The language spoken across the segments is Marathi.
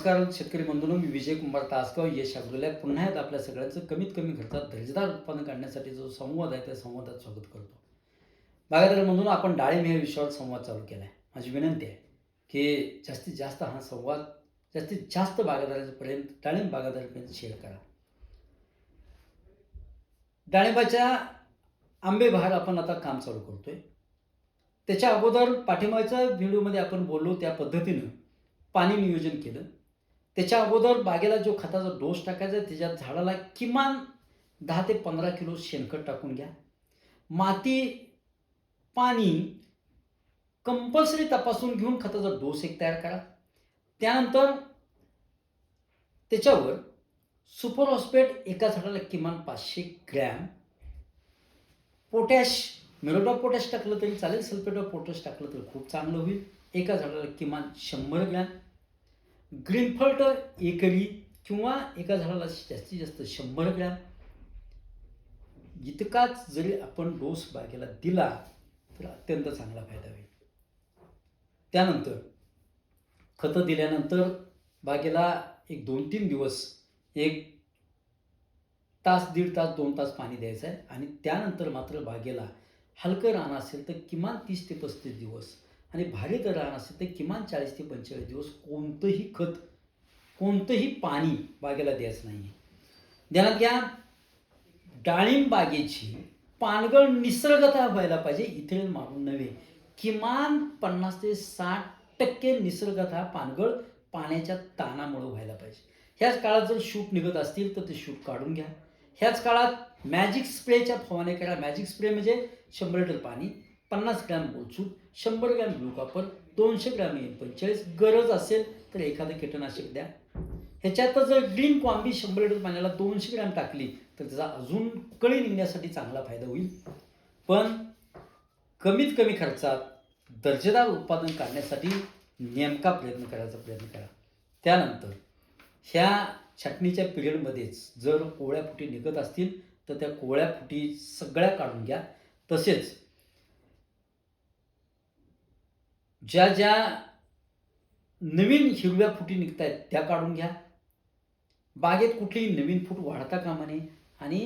नमस्कार शेतकरी बंधूंनो, मी विजय कुमार तासगाव यश ॲग्रोलॅब पुन्हा एकदा आपल्या सगळ्यांचं कमीत कमी खर्चात दर्जेदार उत्पादन काढण्यासाठी जो संवाद आहे त्या संवादात स्वागत करतो. बागायतदार बंधूंनो, आपण डाळिंब या विषयावर संवाद चालू केला आहे. माझी विनंती आहे की जास्तीत जास्त हा संवाद जास्तीत जास्त बागायतदारांपर्यंत डाळिंब बागायतदारांपर्यंत शेअर करा. डाळिंबाच्या आंबेबहार आपण आता काम चालू करतोय. त्याच्या अगोदर पाठिंबाच्या व्हिडिओमध्ये आपण बोललो त्या पद्धतीनं पाणी नियोजन केलं. त्याच्या अगोदर बागेला जो खताचा डोस टाकायचा त्याच्यात झाडाला किमान 10 ते 15 किलो शेणखत टाकून घ्या. माती, पाणी कंपल्सरी तपासून घेऊन खताचा डोस एक तयार करा. त्यानंतर त्याच्यावर सुपर फॉस्फेट एका झाडाला किमान 500 gram, potash, muriate of potash टाकलं तरी चालेल, सल्फेट ऑफ पोटॅश टाकलं तर खूप चांगलं होईल. एका झाडाला किमान 100 ग्रॅम, ग्रीनफल्ट एकरी किंवा एका झाडाला जास्तीत जास्त 100 ग्रॅम इतकाच जरी आपण डोस बागेला दिला तर अत्यंत चांगला फायदा होईल. त्यानंतर खतं दिल्यानंतर बागेला एक 2-3 दिवस 1 तास, 1.5 तास, 2 तास पाणी द्यायचं आहे आणि त्यानंतर मात्र बागेला हलकं रान असेल तर किमान 30 ते 35 दिवस आणि भारी जर रान असेल तर किमान 40 ते 45 दिवस कोणतंही खत, कोणतंही पाणी बागेला द्यायचं नाही. ध्यानात घ्या, डाळिंब बागेची पानगळ निसर्गतः व्हायला पाहिजे, इथेनॉल मारून नव्हे. किमान 50 ते 60% निसर्गतः पानगळ पाण्याच्या ताणामुळे व्हायला पाहिजे. ह्याच काळात जर शूट निघत असतील तर ते शूट काढून घ्या. ह्याच काळात मॅजिक स्प्रेच्या फवारण्या करा. मॅजिक स्प्रे म्हणजे 100 लिटर पाणी, 50 ग्रॅम बोलचूट, 100 gram blue copper, 200 gram M45, गरज असेल तर एखादं कीटकनाशक द्या. ह्याच्यात जर ग्रीन कॉम्बी 100 लिटर पाण्याला 200 ग्रॅम टाकली तर त्याचा अजून कळी निघण्यासाठी चांगला फायदा होईल. पण कमीत कमी खर्चात दर्जेदार उत्पादन काढण्यासाठी नेमका प्रयत्न करा. त्यानंतर ह्या छाटणीच्या पिरियडमध्येच जर कोवळ्या फुटी निघत असतील तर त्या कोवळ्या फुटी सगळ्या काढून घ्या. तसेच ज्या ज्या नवीन हिरव्या फुटी निघत आहेत त्या काढून घ्या. बागेत कुठलीही नवीन फूट वाढता कामा नये आणि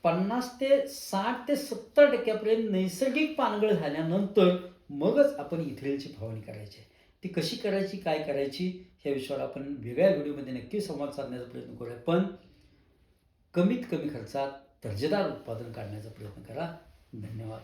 50 ते 60 ते 70% नैसर्गिक पानगळ झाल्यानंतर मगच आपण इथेनॉलची फवारणी करायची. ती कशी करायची, काय करायची ह्या विषयावर आपण वेगळ्या व्हिडिओमध्ये नक्की संवाद साधण्याचा प्रयत्न करूया. पण कमीत कमी खर्चात दर्जेदार उत्पादन काढण्याचा प्रयत्न करा. धन्यवाद.